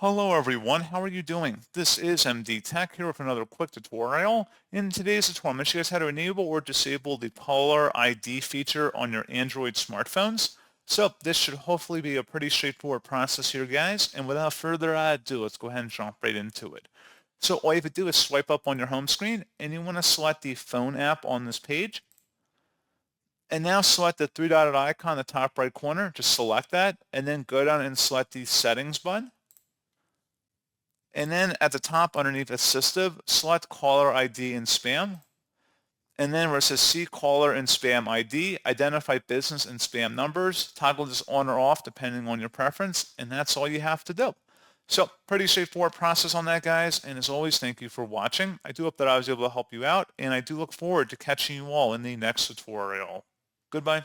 Hello everyone, how are you doing? This is MD Tech here with another quick tutorial. In today's tutorial, I'm going to show you guys how to enable or disable the Caller ID feature on your Android smartphones. So this should hopefully be a pretty straightforward process here, guys. And without further ado, let's go ahead and jump right into it. So all you have to do is swipe up on your home screen and you want to select the phone app on this page. And now select the three-dotted icon in the top right corner. Just select that and then go down and select the settings button. And then at the top underneath Assistive, select Caller ID and Spam. And then where it says See Caller and Spam ID, identify business and spam numbers. Toggle this on or off depending on your preference, and that's all you have to do. So pretty straightforward process on that, guys. And as always, thank you for watching. I do hope that I was able to help you out, and I do look forward to catching you all in the next tutorial. Goodbye.